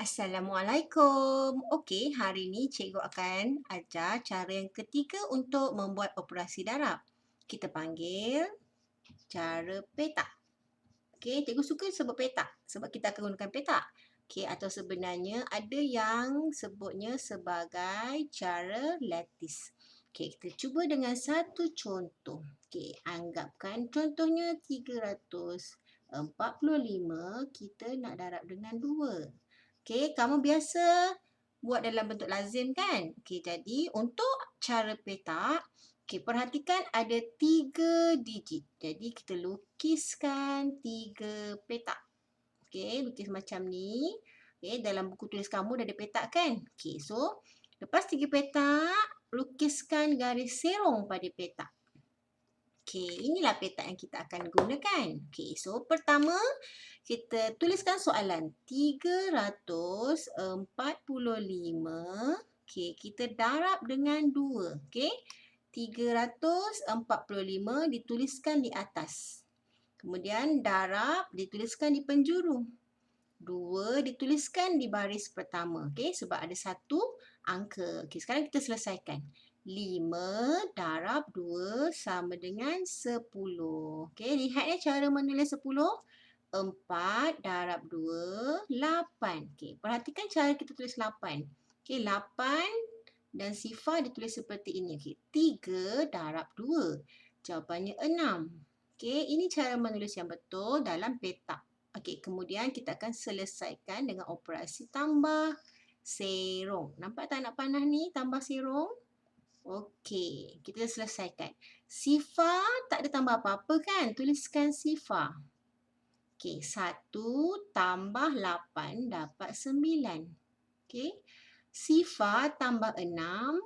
Assalamualaikum. Okey, hari ni cikgu akan ajar cara yang ketiga untuk membuat operasi darab. Kita panggil cara petak. Okey, cikgu suka sebut petak sebab kita akan gunakan petak. Okey, atau sebenarnya ada yang sebutnya sebagai cara lattice. Okey, kita cuba dengan satu contoh. Okey, anggapkan contohnya 345 kita nak darab dengan 2. Okey, kamu biasa buat dalam bentuk lazim kan? Okey, jadi untuk cara petak, okey, perhatikan ada 3 digit. Jadi kita lukiskan 3 petak. Okey, lukis macam ni. Okey, dalam buku tulis kamu dah ada petak kan? Okey, so lepas 3 petak, lukiskan garis serong pada petak. Okey, inilah petak yang kita akan gunakan. Okey, so pertama kita tuliskan soalan 345. Okey, kita darab dengan 2. Okey, 345 dituliskan di atas. Kemudian darab dituliskan di penjuru. 2 dituliskan di baris pertama. Okey, sebab ada satu angka. Okey, sekarang kita selesaikan. 5 darab 2 sama dengan 10. Okey, lihat ya cara menulis 10. 4 darab 2, 8. Okey, perhatikan cara kita tulis 8. Okey, 8 dan sifar ditulis seperti ini. Okey, 3 darab 2. Jawapannya 6. Okey, ini cara menulis yang betul dalam petak. Okey, kemudian kita akan selesaikan dengan operasi tambah serong. Nampak tak anak panah ni tambah serong? Okey, kita selesaikan. Sifar tak ada tambah apa-apa kan? Tuliskan sifar. Okey, 1 tambah 8 dapat 9. Okey, sifar tambah 6.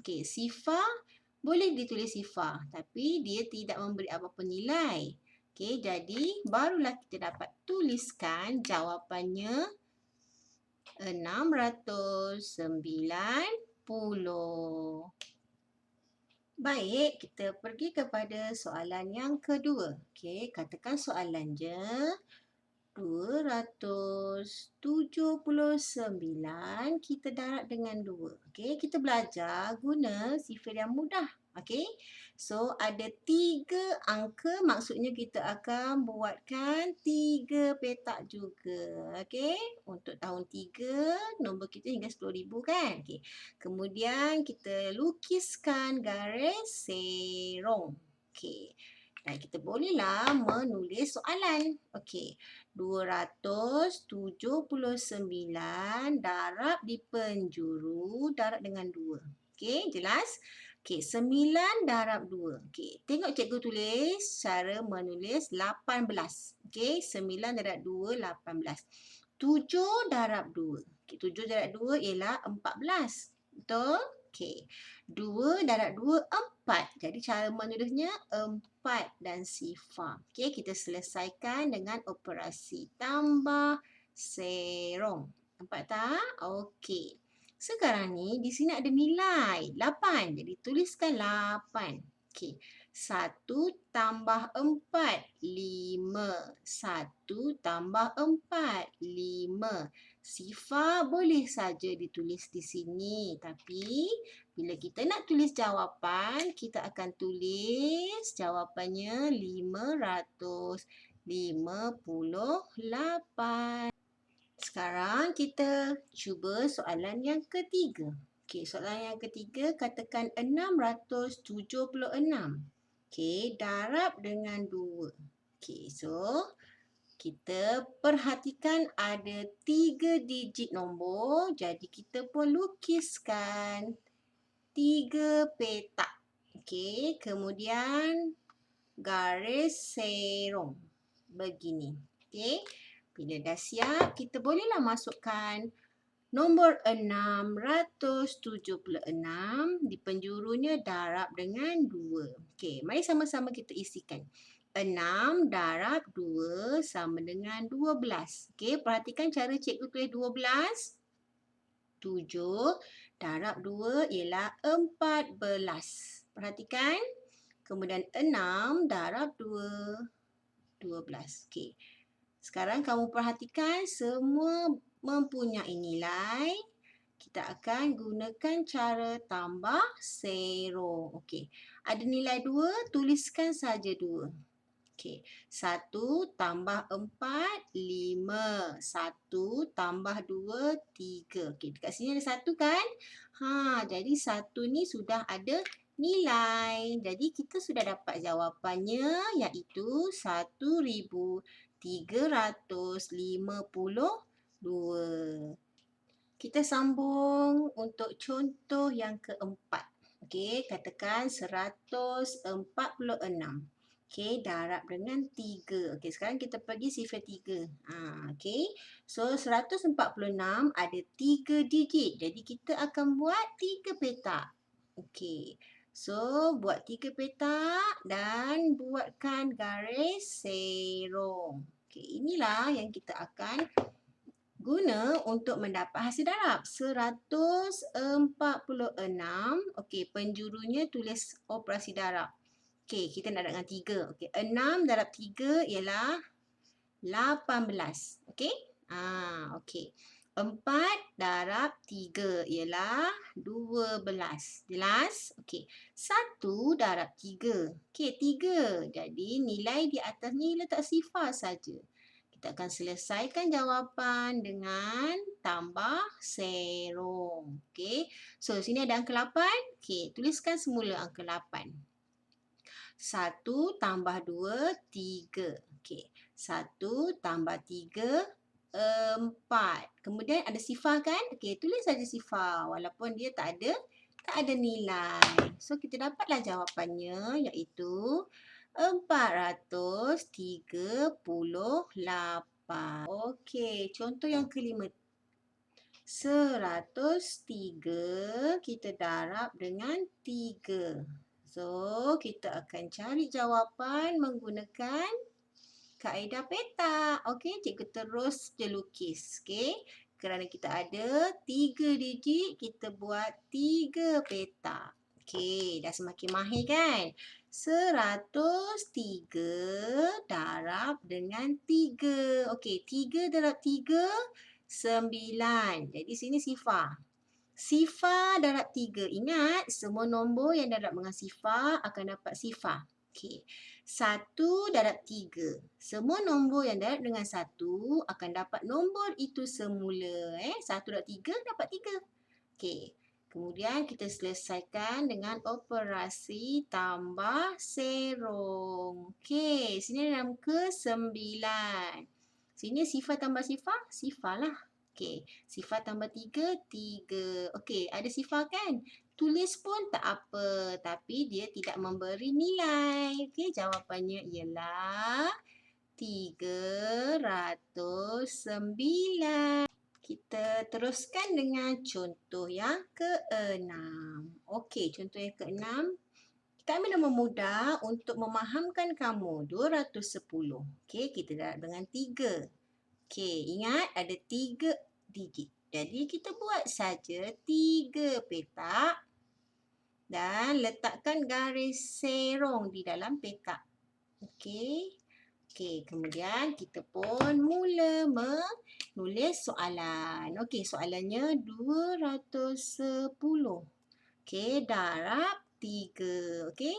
Okey, sifar boleh ditulis sifar tapi dia tidak memberi apa-apa nilai. Okey, jadi barulah kita dapat tuliskan jawapannya 690. Baik, kita pergi kepada soalan yang kedua. Okey, katakan soalan je. 279 kita darab dengan 2. Okey, kita belajar guna sifir yang mudah. Okey. So ada 3 angka, maksudnya kita akan buatkan 3 petak juga. Okey. Untuk tahun 3, nombor kita hingga 10,000 kan? Okey. Kemudian kita lukiskan garis serong. Okey. Dan kita bolehlah menulis soalan. Okey. 279 darab di penjuru darab dengan 2. Okey, jelas? Okey, 9 darab 2. Okey, tengok cikgu tulis cara menulis 18. Okey, 9 darab 2, 18. 7 darab 2. Okey, 7 darab 2 ialah 14. Betul? Okey. 2 darab 2, 4. Jadi cara menulisnya 4 dan sifar. Okey, kita selesaikan dengan operasi tambah serong. Nampak tak? Okey. Sekarang ni di sini ada nilai 8. Jadi tuliskan 8. Okey. 1 tambah 4, 5. 1 tambah 4, 5. Sifar boleh saja ditulis di sini. Tapi bila kita nak tulis jawapan, kita akan tulis jawapannya 558. Sekarang kita cuba soalan yang ketiga. Okey, soalan yang ketiga katakan 676. Okey, darab dengan 2. Okey, so kita perhatikan ada 3 digit nombor. Jadi kita pun lukiskan 3 petak. Okey, kemudian garis serong begini. Okey. Bila dah siap, kita bolehlah masukkan nombor 676 di penjurunya darab dengan 2. Okey, mari sama-sama kita isikan. 6 darab 2 sama dengan 12. Okey, perhatikan cara cikgu tulis 12. 7 darab 2 ialah 14. Perhatikan. Kemudian 6 darab 2, 12. Okey. Sekarang kamu perhatikan semua mempunyai nilai, kita akan gunakan cara tambah serong. Okey. Ada nilai 2, tuliskan saja 2. Okey. 1 tambah 4, 5. 1 tambah 2, 3. Okey, dekat sini ada 1 kan? Jadi 1 ni sudah ada nilai. Jadi kita sudah dapat jawapannya iaitu 1352. Kita sambung untuk contoh yang keempat. Okey, katakan 146. Okey, darab dengan 3. Okey, sekarang kita pergi sifar 3. Okey. So, 146 ada 3 digit. Jadi, kita akan buat 3 petak. Okey. So, buat 3 petak dan buatkan garis serong. Okey, inilah yang kita akan guna untuk mendapat hasil darab. 146. Okey, penjurunya tulis operasi darab. Okey, kita nak dengan 3. Okey, 6 darab 3 ialah 18. Okey? Okey. 4 darab 3 ialah 12. Jelas? Okey. 1 darab 3. Okey, 3. Jadi nilai di atas ni letak sifar saja. Kita akan selesaikan jawapan dengan tambah serong. Okey. So, sini ada angka 8. Okey, tuliskan semula angka 8. 1 tambah 2, 3. Okey. 1 tambah 3, 4. Kemudian ada sifar kan? Okey, tulis saja sifar walaupun dia tak ada nilai. So, kita dapatlah jawapannya iaitu 438. Okey, contoh yang kelima. 103 kita darab dengan 3. So, kita akan cari jawapan menggunakan kaedah petak. Okey, cikgu terus je lukis. Okey, kerana kita ada 3 digit, kita buat 3 petak. Okey, dah semakin mahir kan? 103 darab dengan 3. Okey, 3 darab 3, 9. Jadi sini sifar. Sifar darab 3. Ingat, semua nombor yang darab dengan sifar akan dapat sifar. Okey. 1 darab 3. Semua nombor yang darab dengan 1 akan dapat nombor itu semula. 1 darab 3 dapat 3. Okey. Kemudian kita selesaikan dengan operasi tambah serong. Okey, sini ada angka 9. Sini sifar tambah sifar, sifar lah. Okey, sifar tambah 3, 3. Okey, ada sifar kan? Tulis pun tak apa, tapi dia tidak memberi nilai. Okey, jawapannya ialah 309. Kita teruskan dengan contoh yang ke-6. Okey, contoh yang ke-6. Kita ambil nombor mudah untuk memahamkan kamu. 210. Okey, kita darab dengan 3. Okey, ingat ada 3 digit. Jadi kita buat saja 3 petak dan letakkan garis serong di dalam petak. Okey. Okey, kemudian kita pun mula menulis soalan. Okey, soalannya 210. Okey, darab 3. Okey.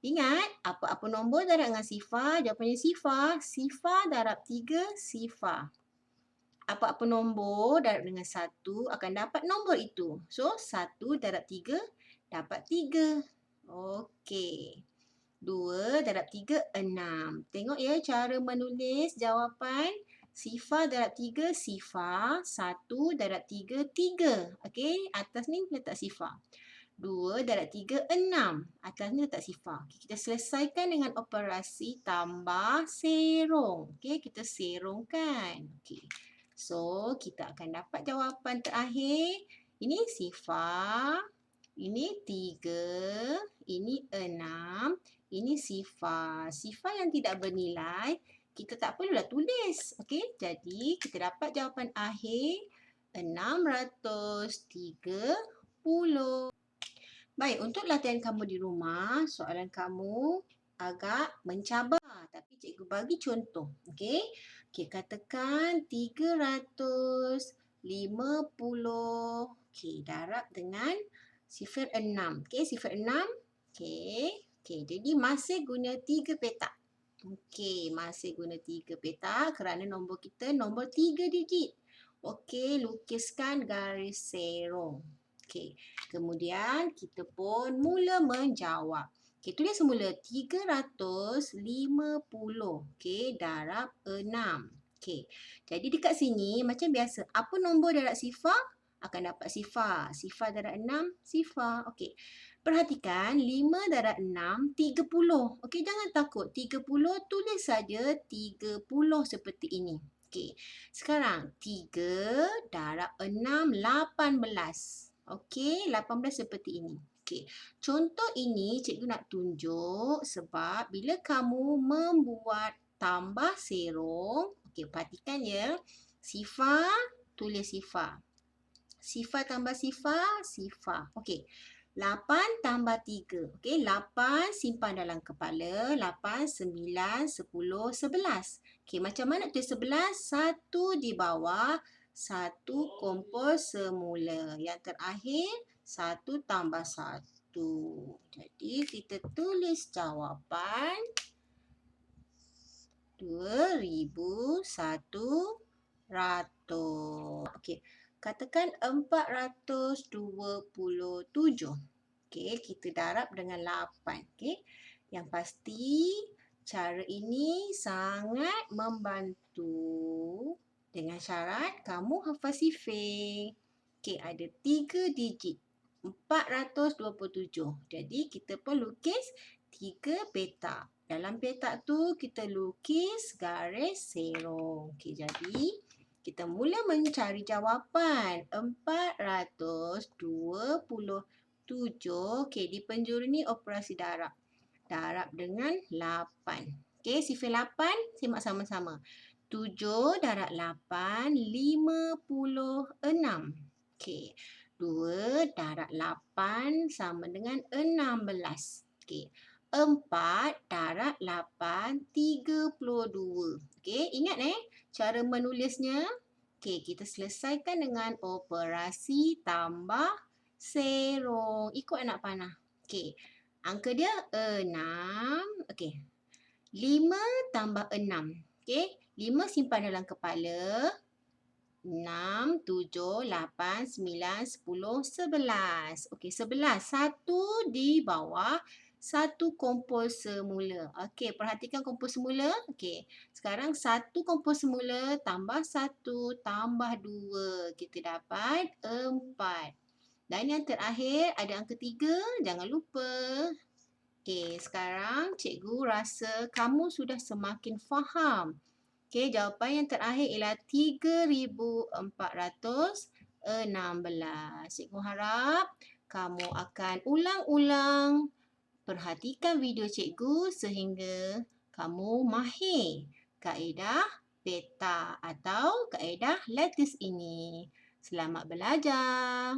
Ingat, apa-apa nombor darab dengan sifar, jawapannya sifar. Sifar darab 3, sifar. Apa-apa nombor darab dengan 1 akan dapat nombor itu. So, 1 darab 3 dapat 3. Okey. 2 darab 3, 6. Tengok ya cara menulis jawapan. Sifar darab 3, sifar. 1 darab 3, 3. Okey, atas ni letak sifar. 2 darab 3, 6. Atas ni letak sifar. Okay, kita selesaikan dengan operasi tambah serong. Okey, kita serongkan. Okey. So, kita akan dapat jawapan terakhir. Ini sifar. Ini 3. Ini 6. Ini sifar. Sifar yang tidak bernilai, kita tak perlulah tulis. Okey, jadi kita dapat jawapan akhir 630. Baik, untuk latihan kamu di rumah, soalan kamu agak mencabar. Tapi cikgu bagi contoh. Okey, katakan 300 50. Okey, darab dengan 6. Okey, 6. Okey, jadi masih guna 3 petak. Okey, masih guna 3 petak kerana nombor kita nombor 3 digit. Okey, lukiskan garis serong. Okey, kemudian kita pun mula menjawab. Okey, tulis semula 350. Okey, darab 6. Okey, jadi dekat sini macam biasa, apa nombor darab sifar? Akan dapat sifar. Sifar darab 6, sifar. Okey. Perhatikan 5 darab 6, 30. Okey, jangan takut. 30 tulis saja 30 seperti ini. Okey. Sekarang 3 darab 6, 18. Okey, 18 seperti ini. Okey. Contoh ini cikgu nak tunjuk sebab bila kamu membuat tambah serong, okey, perhatikan ya. Sifar, tulis sifar. Sifar tambah sifar, sifar. Okey. 8 tambah 3. Okey, 8 simpan dalam kepala. 8, 9, 10, 11. Okey, macam mana tulis 11? 1 di bawah, 1 kumpul semula. Yang terakhir, 1 tambah 1. Jadi, kita tulis jawapan 2,100. Okey, katakan 427. Okey, kita darab dengan 8. Okey, yang pasti cara ini sangat membantu dengan syarat kamu hafal sifir. Okey, ada 3 digit. 427. Jadi, kita pun lukis 3 petak. Dalam petak tu kita lukis garis serong. Okey, jadi kita mula mencari jawapan. 427. Okey, di penjuru ni operasi darab. Darab dengan 8. Okey, sifir 8 simak sama-sama. 7 darab 8, 56. Okey, 2 darab 8 sama dengan 16. Okey. 4 darab 8, 32. Okey, ingat cara menulisnya. Okey, kita selesaikan dengan operasi tambah serong. Ikut anak panah. Okey, angka dia 6. Okey, 5 tambah 6. Okey, 5 simpan dalam kepala. 6, 7, 8, 9, 10, 11. Okey, 11. 1 di bawah. 1 kumpul semula. Okey, perhatikan kumpul semula. Okey, sekarang 1 kumpul semula tambah 1 tambah 2. Kita dapat 4. Dan yang terakhir ada angka 3. Jangan lupa. Okey, sekarang cikgu rasa kamu sudah semakin faham. Okey, jawapan yang terakhir ialah 3,416. Cikgu harap kamu akan ulang-ulang perhatikan video cikgu sehingga kamu mahir kaedah peta atau kaedah lattice ini. Selamat belajar.